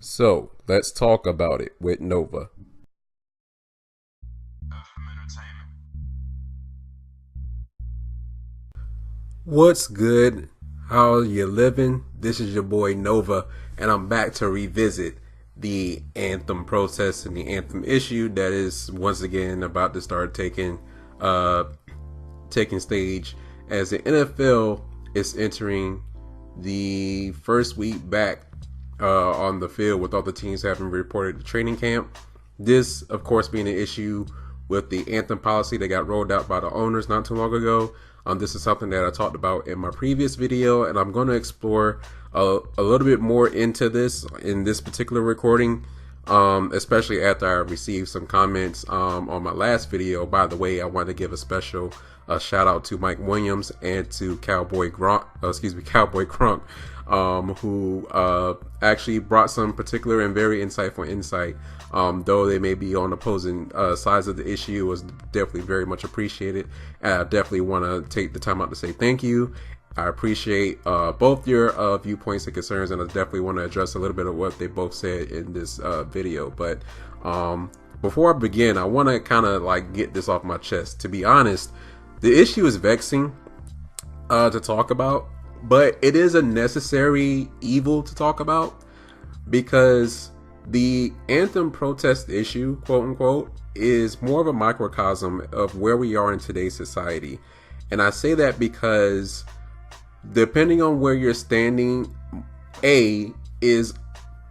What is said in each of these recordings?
So let's talk about it with Nova. What's good? How you living? This is your boy Nova, and I'm back to revisit the Anthem protest and the Anthem issue that is once again about to start uh taking stage as the NFL is entering the first week back on the field with all the teams having reported to training camp. This, of course, being an issue with the Anthem policy that got rolled out by the owners not too long ago. This is something that I talked about in my previous video, and I'm going to explore a little bit more into this in this particular recording, especially after I received some comments on my last video. By the way, I want to give a special shout out to Mike Williams and to Cowboy Crunk, who actually brought some particular and very insightful insight. Though they may be on opposing sides of the issue, was definitely very much appreciated. And I definitely want to take the time out to say thank you. I appreciate both your viewpoints and concerns, and I definitely want to address a little bit of what they both said in this video. But before I begin, I want to kind of like get this off my chest. To be honest, the issue is vexing to talk about, but it is a necessary evil to talk about, because the Anthem protest issue, quote unquote, is more of a microcosm of where we are in today's society. And I say that because depending on where you're standing, A, is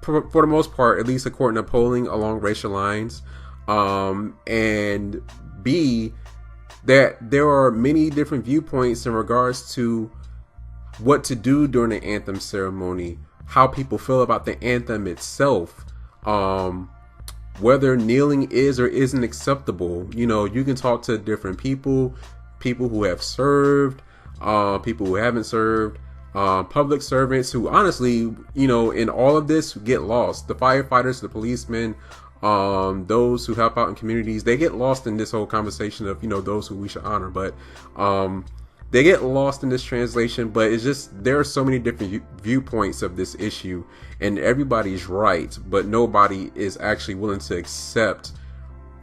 for the most part, at least according to polling, along racial lines, and B, that there are many different viewpoints in regards to what to do during the anthem ceremony, how people feel about the anthem itself, whether kneeling is or isn't acceptable. You know, you can talk to different people who have served, people who haven't served, public servants who honestly, you know, in all of this get lost. The firefighters, the policemen, those who help out in communities, they get lost in this whole conversation of, you know, those who we should honor. But they get lost in this translation. But it's just, there are so many different viewpoints of this issue, and everybody's right, but nobody is actually willing to accept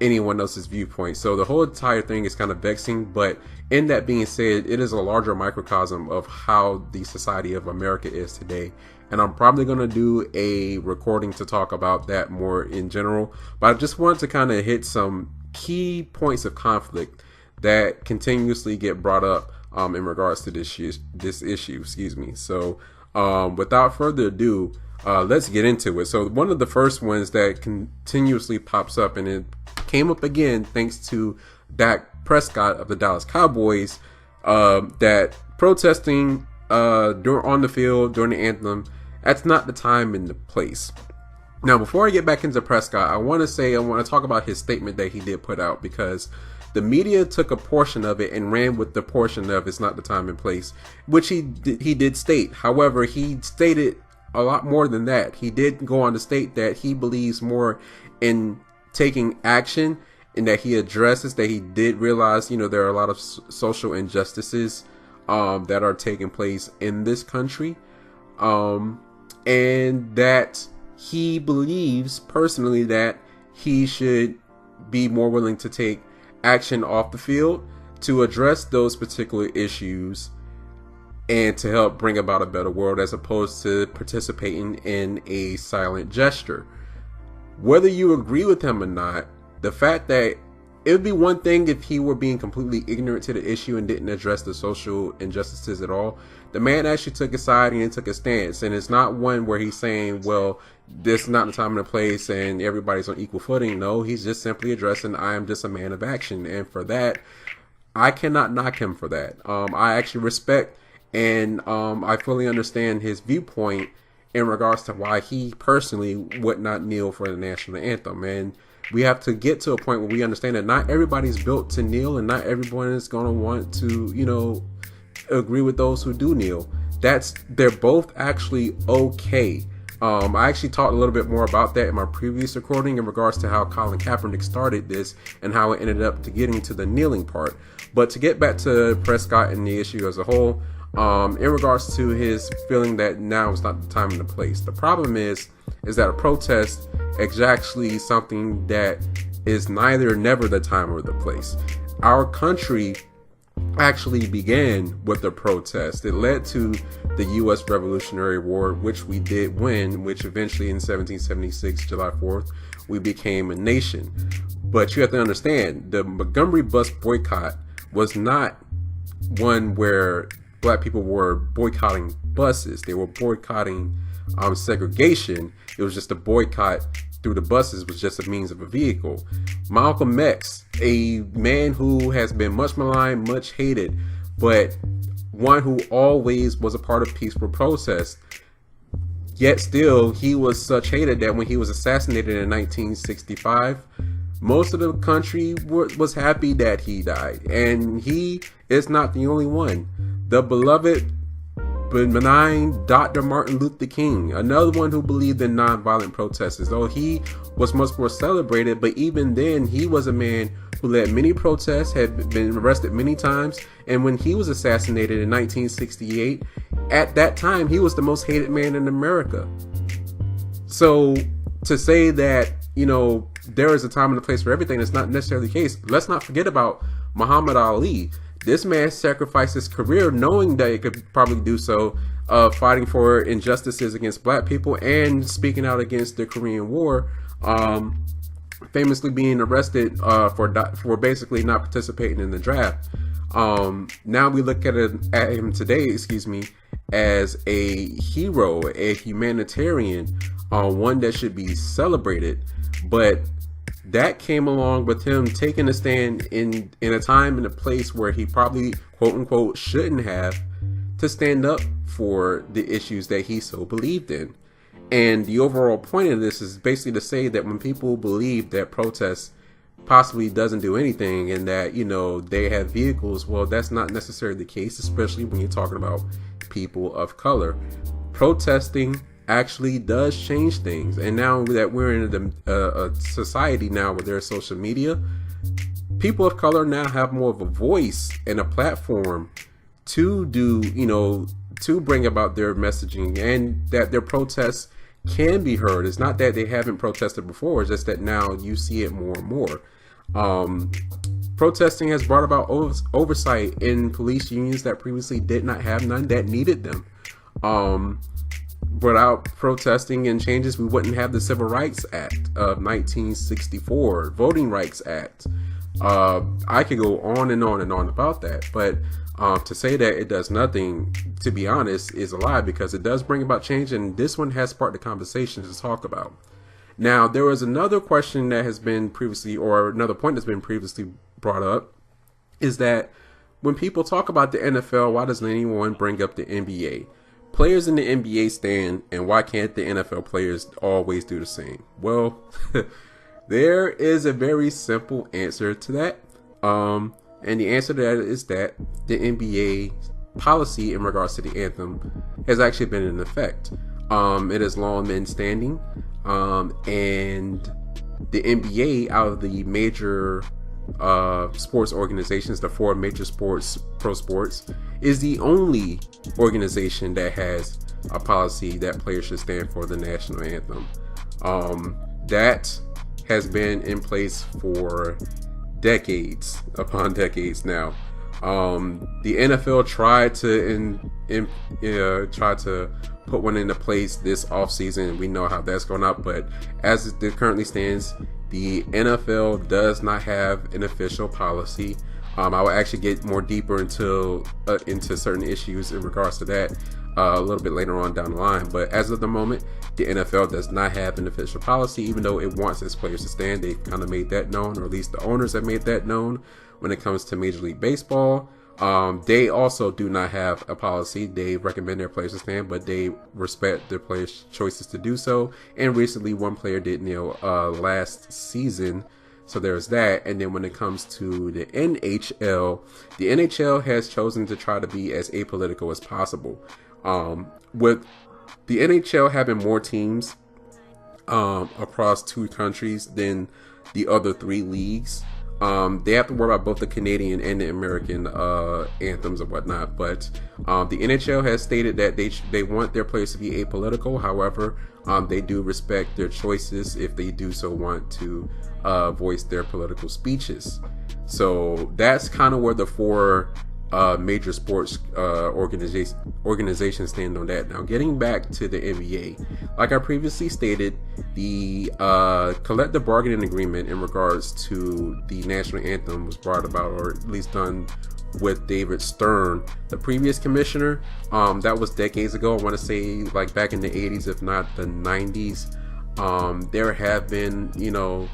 anyone else's viewpoint. So the whole entire thing is kind of vexing. But in that being said, it is a larger microcosm of how the society of America is today. And I'm probably going to do a recording to talk about that more in general. But I just wanted to kind of hit some key points of conflict that continuously get brought up in regards to this issue. Excuse me. So without further ado, let's get into it. So one of the first ones that continuously pops up, and it came up again thanks to Dak Prescott of the Dallas Cowboys, that protesting on the field during the anthem, that's not the time and the place. Now, before I get back into Prescott, I want to talk about his statement that he did put out, because the media took a portion of it and ran with the portion of it's not the time and place, which he did state. However, he stated a lot more than that. He did go on to state that he believes more in taking action, and that he addresses that he did realize, you know, there are a lot of social injustices that are taking place in this country, and that he believes personally that he should be more willing to take action off the field to address those particular issues and to help bring about a better world, as opposed to participating in a silent gesture. Whether you agree with him or not, the fact that it would be one thing if he were being completely ignorant to the issue and didn't address the social injustices at all. The man actually took a side and he took a stance, and it's not one where he's saying, well, this is not the time and the place and everybody's on equal footing. No, he's just simply addressing, I am just a man of action, and for that, I cannot knock him for that. I actually respect and I fully understand his viewpoint in regards to why he personally would not kneel for the national anthem. And we have to get to a point where we understand that not everybody's built to kneel, and not everyone is going to want to, you know, agree with those who do kneel. They're both actually okay. I actually talked a little bit more about that in my previous recording in regards to how Colin Kaepernick started this and how it ended up to getting to the kneeling part. But to get back to Prescott and the issue as a whole, in regards to his feeling that now is not the time and the place. The problem is that a protest is actually something that is never the time or the place. Our country actually began with the protest. It led to the U.S. Revolutionary War, which we did win, which eventually in 1776, July 4th, we became a nation. But you have to understand, the Montgomery bus boycott was not one where black people were boycotting buses. They were boycotting segregation. It was just a boycott through the buses, was just a means of a vehicle. Malcolm X, a man who has been much maligned, much hated, but one who always was a part of peaceful protest, yet still he was such hated that when he was assassinated in 1965, most of the country was happy that he died. And he is not the only one. The beloved, benign Dr. Martin Luther King, another one who believed in nonviolent protests, though he was much more celebrated, but even then he was a man who led many protests, had been arrested many times, and when he was assassinated in 1968, at that time he was the most hated man in America. So to say that, you know, there is a time and a place for everything, that's not necessarily the case. Let's not forget about Muhammad Ali. This man sacrificed his career knowing that he could probably do so, fighting for injustices against black people and speaking out against the Korean War, famously being arrested for basically not participating in the draft. Now we look at him today, as a hero, a humanitarian, one that should be celebrated. But that came along with him taking a stand in a time and a place where he probably, quote unquote, shouldn't have, to stand up for the issues that he so believed in. And the overall point of this is basically to say that when people believe that protest possibly doesn't do anything and that, you know, they have vehicles, well, that's not necessarily the case, especially when you're talking about people of color. Protesting actually does change things. And now that we're in a society now where there's social media, people of color now have more of a voice and a platform to do, you know, to bring about their messaging, and that their protests can be heard. It's not that they haven't protested before, it's just that now you see it more and more. Protesting has brought about oversight in police unions that previously did not have none, that needed them. Without protesting and changes, we wouldn't have the Civil Rights Act of 1964, Voting Rights Act. I could go on and on and on about that, but to say that it does nothing, to be honest, is a lie, because it does bring about change, and this one has sparked the conversation to talk about. Now, there was another question that has been previously, or another point that's been previously brought up, is that when people talk about the NFL, why doesn't anyone bring up the NBA? Players in the NBA stand, and why can't the NFL players always do the same? Well, there is a very simple answer to that. And the answer to that is that the NBA policy in regards to the anthem has actually been in effect. It has long been standing. And the NBA, out of the major sports organizations, the four major pro sports, is the only organization that has a policy that players should stand for the national anthem. That has been in place for decades upon decades now. The NFL tried to put one into place this offseason. We know how that's going up, but as it currently stands, the NFL does not have an official policy. I will actually get more deeper into certain issues in regards to that a little bit later on down the line. But as of the moment, the NFL does not have an official policy, even though it wants its players to stand. They've kind of made that known, or at least the owners have made that known when it comes to Major League Baseball. They also do not have a policy. They recommend their players to stand, but they respect their players' choices to do so. And recently, one player did kneel last season. So there's that. And then when it comes to the NHL has chosen to try to be as apolitical as possible. With the NHL having more teams across two countries than the other three leagues, They have to worry about both the Canadian and the American anthems and whatnot. But the NHL has stated that they want their players to be apolitical. However, they do respect their choices if they do so want to voice their political speeches. So that's kind of where the four major sports organizations stand on that. Now, getting back to the NBA, like I previously stated, the collective bargaining agreement in regards to the national anthem was brought about, or at least done, with David Stern, the previous commissioner. That was decades ago. I want to say like back in the 80s, if not the 90s. There have been,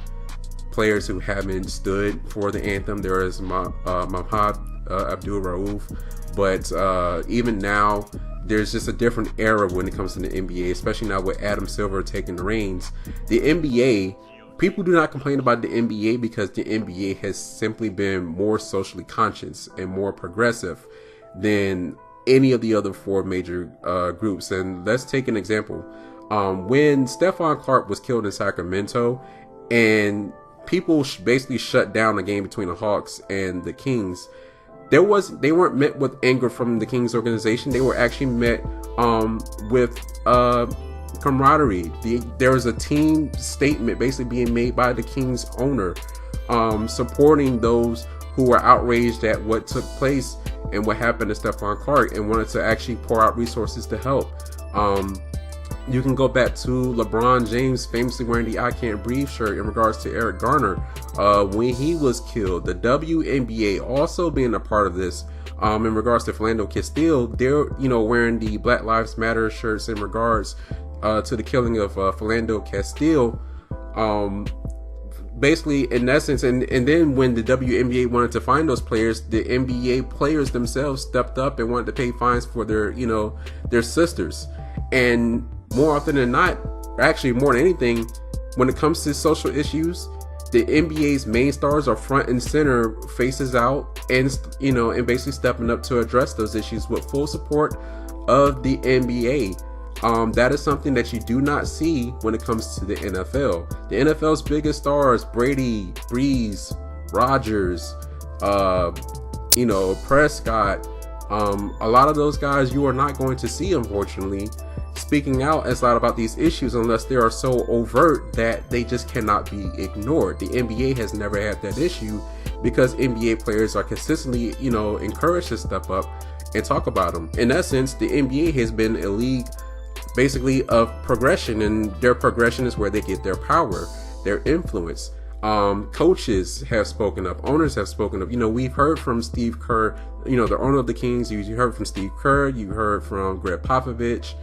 players who haven't stood for the anthem. There is Mahmoud Abdul Rauf, but even now there's just a different era when it comes to the NBA, especially now with Adam Silver taking the reins. The NBA, people do not complain about the NBA because the NBA has simply been more socially conscious and more progressive than any of the other four major groups. And let's take an example. When Stephon Clark was killed in Sacramento and people basically shut down the game between the Hawks and the Kings, they weren't met with anger from the Kings organization. They were actually met with camaraderie. There was a team statement basically being made by the Kings owner, supporting those who were outraged at what took place and what happened to Stephon Clark, and wanted to actually pour out resources to help. You can go back to LeBron James famously wearing the "I Can't Breathe" shirt in regards to Eric Garner when he was killed. The WNBA also being a part of this in regards to Philando Castile. They're wearing the Black Lives Matter shirts in regards to the killing of Philando Castile. Basically, in essence, and then when the WNBA wanted to find those players, the NBA players themselves stepped up and wanted to pay fines for their sisters. And more often than not, actually more than anything, when it comes to social issues, the NBA's main stars are front and center, faces out, and and basically stepping up to address those issues with full support of the NBA. That is something that you do not see when it comes to the NFL. The NFL's biggest stars, Brady, Breeze, Rodgers, Prescott, a lot of those guys you are not going to see, unfortunately, speaking out as loud about these issues unless they are so overt that they just cannot be ignored. The NBA has never had that issue because NBA players are consistently, encouraged to step up and talk about them. In essence, the NBA has been a league basically of progression, and their progression is where they get their power, their influence. Coaches have spoken up, owners have spoken up. We've heard from Steve Kerr, the owner of the Kings. You heard from Steve Kerr, you heard from Greg Popovich,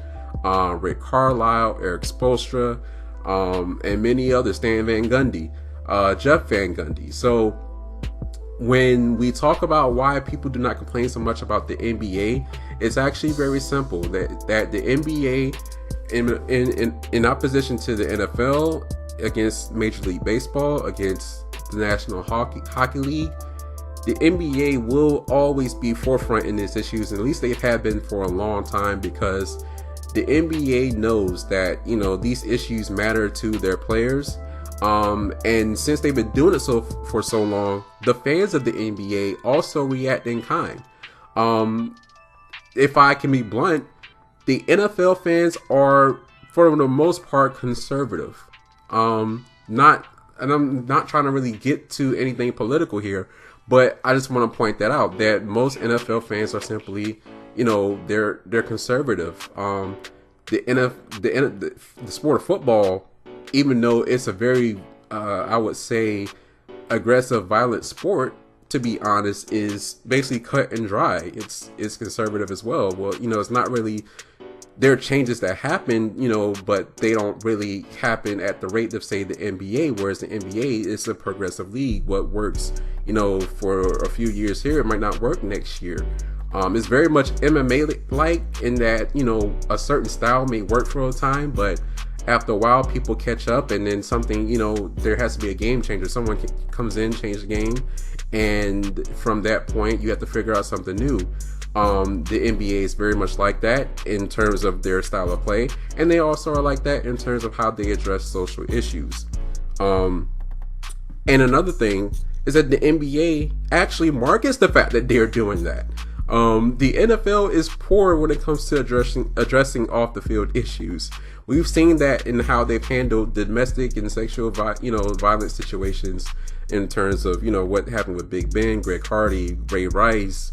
Rick Carlisle, Eric Spoelstra, and many others, Stan Van Gundy, Jeff Van Gundy. So when we talk about why people do not complain so much about the NBA, it's actually very simple. That the NBA, in opposition to the NFL, against Major League Baseball, against the National Hockey League, the NBA will always be forefront in these issues, and at least they have been for a long time, because the NBA knows that these issues matter to their players. And since they've been doing it for so long, the fans of the NBA also react in kind. If I can be blunt, the NFL fans are, for the most part, conservative. And I'm not trying to really get to anything political here, but I just want to point that out, that most NFL fans are simply, they're conservative. The sport of football, even though it's a very, I would say, aggressive, violent sport, to be honest, is basically cut and dry. It's conservative as well. Well, it's not really, there are changes that happen, but they don't really happen at the rate of, say, the NBA, whereas the NBA is a progressive league. What works, for a few years here, it might not work next year. It's very much MMA-like in that, a certain style may work for a time, but after a while, people catch up, and then something, there has to be a game changer. Someone comes in, change the game, and from that point, you have to figure out something new. The NBA is very much like that in terms of their style of play, and they also are like that in terms of how they address social issues. And another thing is that the NBA actually markets the fact that they're doing that. The NFL is poor when it comes to addressing off the field issues. We've seen that in how they've handled domestic and sexual violence situations, in terms of what happened with Big Ben, Greg Hardy, Ray Rice,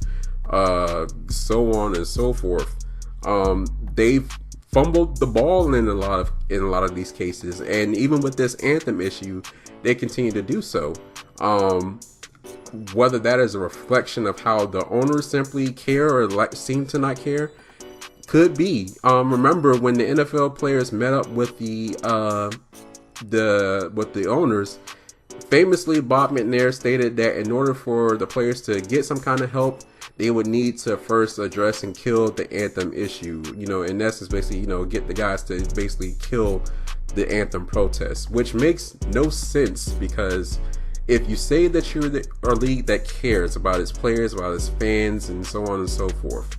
so on and so forth. They've fumbled the ball in a lot of these cases, and even with this Anthem issue, they continue to do so. Whether that is a reflection of how the owners simply care or seem to not care, could be. Remember when the NFL players met up with the owners, famously Bob McNair stated that in order for the players to get some kind of help, they would need to first address and kill the Anthem issue. In essence, basically, get the guys to basically kill the Anthem protests, which makes no sense, because if you say that you're a league that cares about its players, about its fans, and so on and so forth,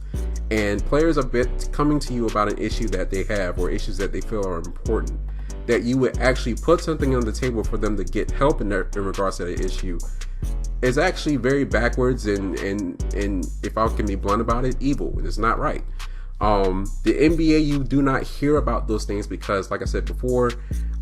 and players are coming to you about an issue that they have or issues that they feel are important, that you would actually put something on the table for them to get help in regards to the issue, is actually very backwards and if I can be blunt about it, evil, and it's not right. The NBA, you do not hear about those things because, like I said before,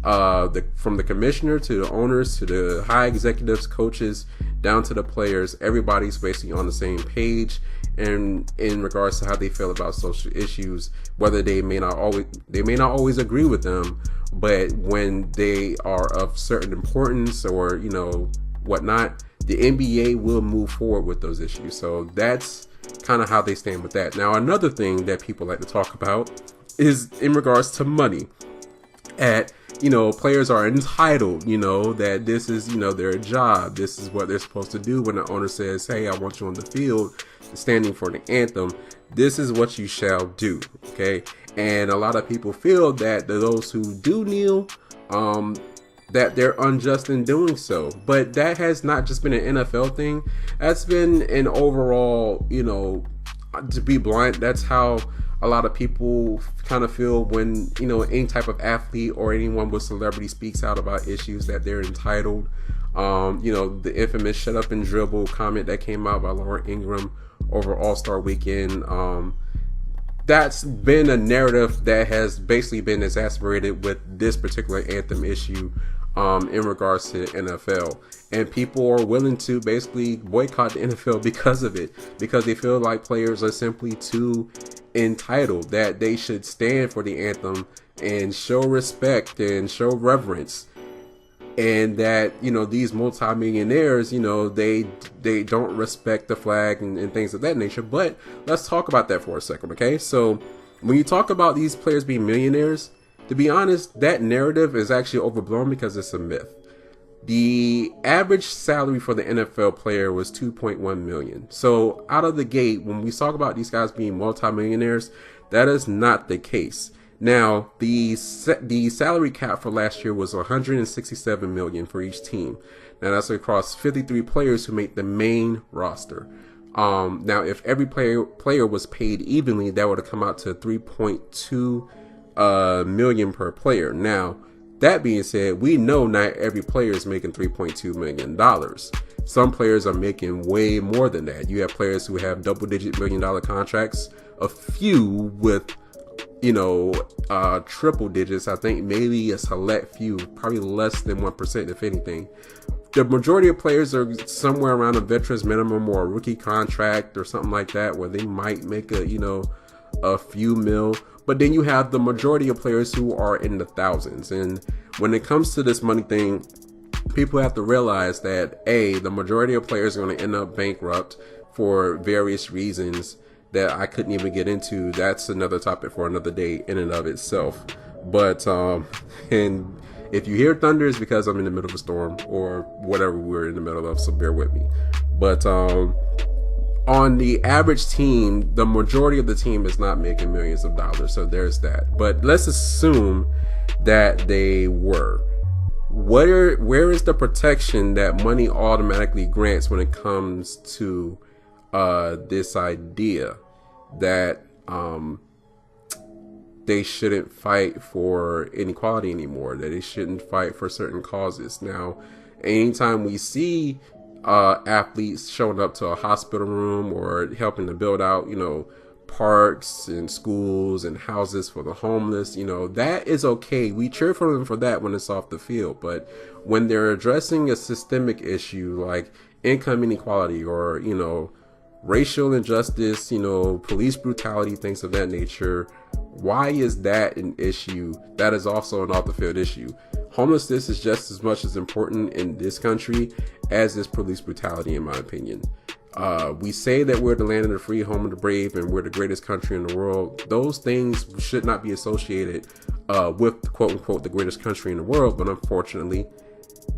from the commissioner to the owners to the high executives, coaches, down to the players, everybody's basically on the same page and in regards to how they feel about social issues, whether they may not always agree with them, but when they are of certain importance or whatnot, the NBA will move forward with those issues. So that's kind of how they stand with that. Now, another thing that people like to talk about is in regards to money. Players are entitled, that this is, their job. This is what they're supposed to do when the owner says, hey, I want you on the field standing for the anthem. This is what you shall do. Okay. And a lot of people feel that those who do kneel, that they're unjust in doing so. But that has not just been an NFL thing. That's been an overall, to be blunt, that's how a lot of people kind of feel when, any type of athlete or anyone with celebrity speaks out about issues that they're entitled. The infamous shut up and dribble comment that came out by Lauren Ingram over All-Star Weekend. That's been a narrative that has basically been exacerbated with this particular anthem issue in regards to the NFL. And people are willing to basically boycott the NFL because of it, because they feel like players are simply too entitled, that they should stand for the anthem and show respect and show reverence. And that, these multimillionaires, they don't respect the flag and things of that nature. But let's talk about that for a second, okay? So when you talk about these players being millionaires, to be honest, that narrative is actually overblown because it's a myth. The average salary for the NFL player was $2.1 million. So out of the gate, when we talk about these guys being multimillionaires, that is not the case. Now, the salary cap for last year was $167 million for each team. Now, that's across 53 players who make the main roster. Now, if every player was paid evenly, that would have come out to $3.2 million per player. Now, that being said, we know not every player is making $3.2 million. Some players are making way more than that. You have players who have double-digit million-dollar contracts, a few with triple digits. I think maybe a select few, probably less than 1% if anything. The majority of players are somewhere around a veterans minimum or a rookie contract or something like that, where they might make a few mil. But then you have the majority of players who are in the thousands. And when it comes to this money thing, people have to realize that the majority of players are going to end up bankrupt for various reasons that I couldn't even get into. That's another topic for another day in and of itself. But and if you hear thunder, it's because I'm in the middle of a storm or whatever we're in the middle of, so bear with me. But on the average team, the majority of the team is not making millions of dollars, so there's that. But let's assume that they were. Where is the protection that money automatically grants when it comes to this idea that they shouldn't fight for inequality anymore, that they shouldn't fight for certain causes? Now, anytime we see athletes showing up to a hospital room or helping to build out, parks and schools and houses for the homeless, that is okay. We cheer for them for that when it's off the field. But when they're addressing a systemic issue like income inequality or, racial injustice, police brutality, things of that nature, why is that an issue? That is also an off the field issue. Homelessness is just as much as important in this country as is police brutality, in my opinion. We say that we're the land of the free, home of the brave, and we're the greatest country in the world. Those things should not be associated with, quote unquote, the greatest country in the world, but unfortunately,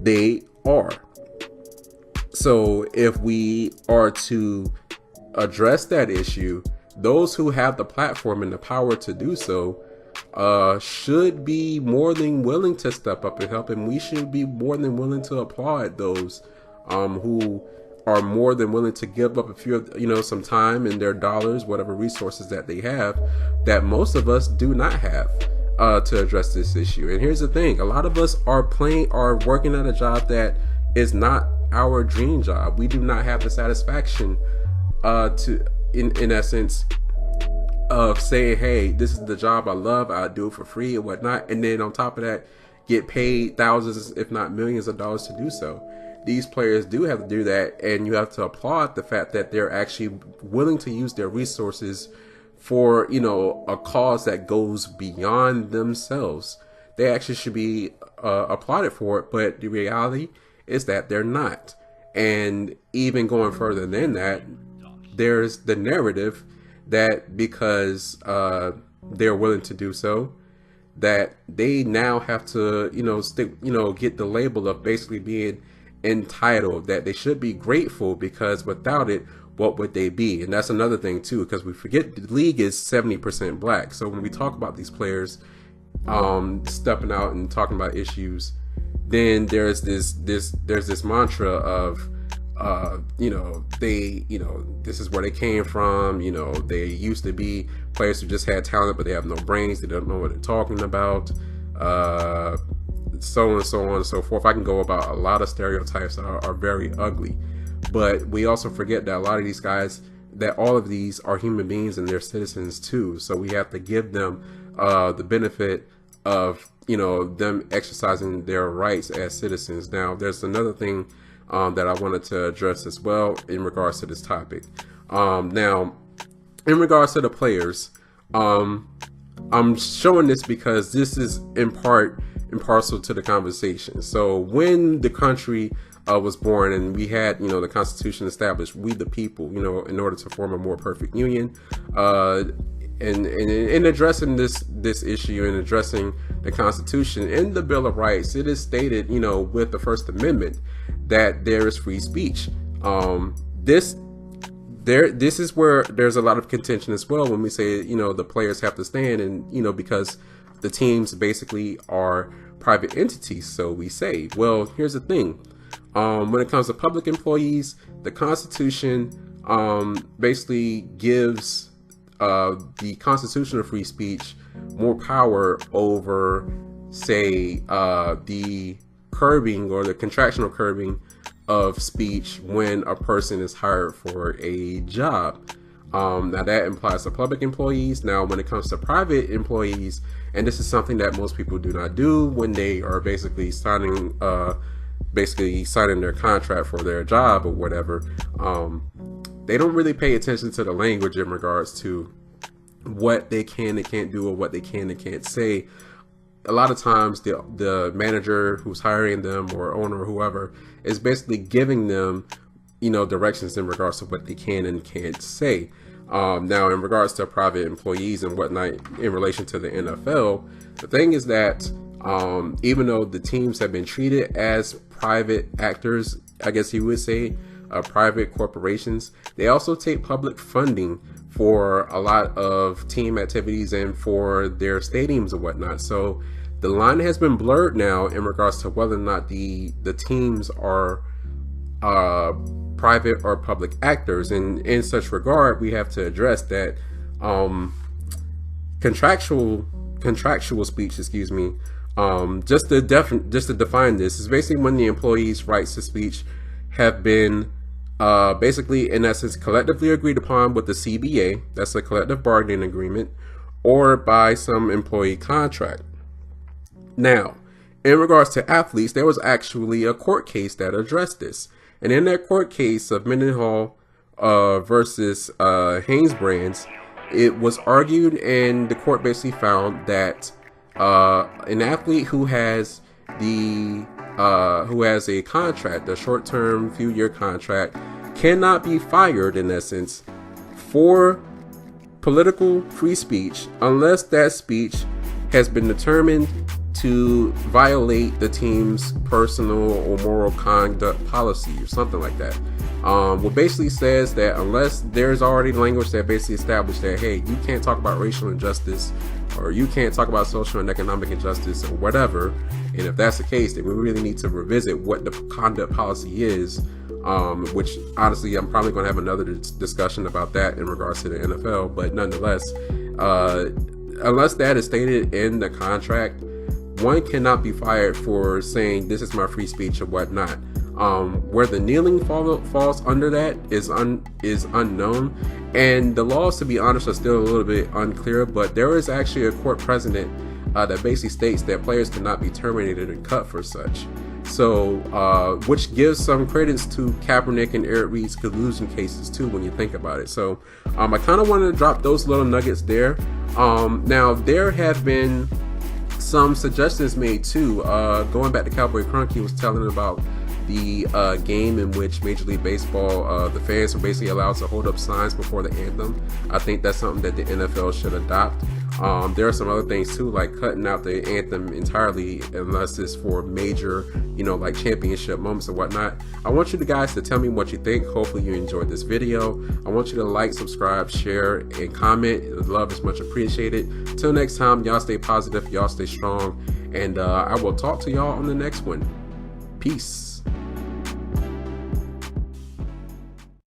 they are. So if we are to address that issue, those who have the platform and the power to do so should be more than willing to step up and help, and we should be more than willing to applaud those who are more than willing to give up a few, some time and their dollars, whatever resources that they have, that most of us do not have to address this issue. And here's the thing: a lot of us are working at a job that is not our dream job. We do not have the satisfaction in essence of saying, hey, this is the job I love, I do it for free and whatnot, and then on top of that get paid thousands if not millions of dollars to do so. These players do have to do that, and you have to applaud the fact that they're actually willing to use their resources for a cause that goes beyond themselves. They actually should be applauded for it, but the reality is that they're not. And even going further than that, there's the narrative that because they're willing to do so, that they now have to, get the label of basically being entitled, that they should be grateful because without it, what would they be? And that's another thing too, because we forget the league is 70% black. So when we talk about these players stepping out and talking about issues, then there's this mantra of this is where they came from. They used to be players who just had talent, but they have no brains. They don't know what they're talking about. So on and so on and so forth. I can go about a lot of stereotypes that are very ugly. But we also forget that a lot of these guys, that all of these are human beings and they're citizens too. So we have to give them the benefit of, them exercising their rights as citizens. Now, there's another thing that I wanted to address as well in regards to this topic. Now, in regards to the players, I'm showing this because this is in part and parcel to the conversation. So when the country was born and we had, the Constitution established, we the people, in order to form a more perfect union, and in addressing this issue and addressing the Constitution in the Bill of Rights, it is stated, with the First Amendment, that there is free speech. This is where there's a lot of contention as well when we say, the players have to stand, and because the teams basically are private entities. So we say, well, here's the thing. When it comes to public employees, the Constitution basically gives the constitutional free speech more power over, say, the curbing or the contractual curbing of speech when a person is hired for a job. Now that implies to public employees. Now when it comes to private employees, and this is something that most people do not do when they are basically signing their contract for their job or whatever, they don't really pay attention to the language in regards to what they can and can't do or what they can and can't say. A lot of times the manager who's hiring them or owner or whoever is basically giving them, directions in regards to what they can and can't say. Now, in regards to private employees and whatnot, in relation to the NFL, the thing is that even though the teams have been treated as private actors, I guess you would say, private corporations, they also take public funding for a lot of team activities and for their stadiums and whatnot. So the line has been blurred now in regards to whether or not the teams are private or public actors. And in such regard, we have to address that contractual speech, just to define this, is basically when the employee's rights to speech have been basically, in essence, collectively agreed upon with the CBA, that's a collective bargaining agreement, or by some employee contract. Now, in regards to athletes, there was actually a court case that addressed this. And in that court case of Mendenhall versus Hanes Brands, it was argued, and the court basically found that an athlete who has a contract, a short-term, few-year contract, cannot be fired, in essence, for political free speech unless that speech has been determined to violate the team's personal or moral conduct policy or something like that. What basically says that unless there's already language that basically established that, hey, you can't talk about racial injustice, or you can't talk about social and economic injustice, or whatever, and if that's the case, then we really need to revisit what the conduct policy is, which honestly I'm probably going to have another discussion about that in regards to the NFL, but nonetheless, unless that is stated in the contract, one cannot be fired for saying this is my free speech or whatnot. Where the kneeling falls under that is unknown, and the laws, to be honest, are still a little bit unclear, but there is actually a court precedent that basically states that players cannot be terminated and cut for such. So, which gives some credence to Kaepernick and Eric Reid's collusion cases too, when you think about it. So, I kind of wanted to drop those little nuggets there. Now, there have been some suggestions made too. Going back to Cowboy Crunk, he was telling about the game in which Major League Baseball, the fans were basically allowed to hold up signs before the anthem. I think that's something that the NFL should adopt. There are some other things too, like cutting out the anthem entirely unless it's for major, like championship moments or whatnot. I want you guys to tell me what you think. Hopefully you enjoyed this video. I want you to like, subscribe, share, and comment. Love is much appreciated. Till next time, y'all stay positive, y'all stay strong, and I will talk to y'all on the next one. Peace.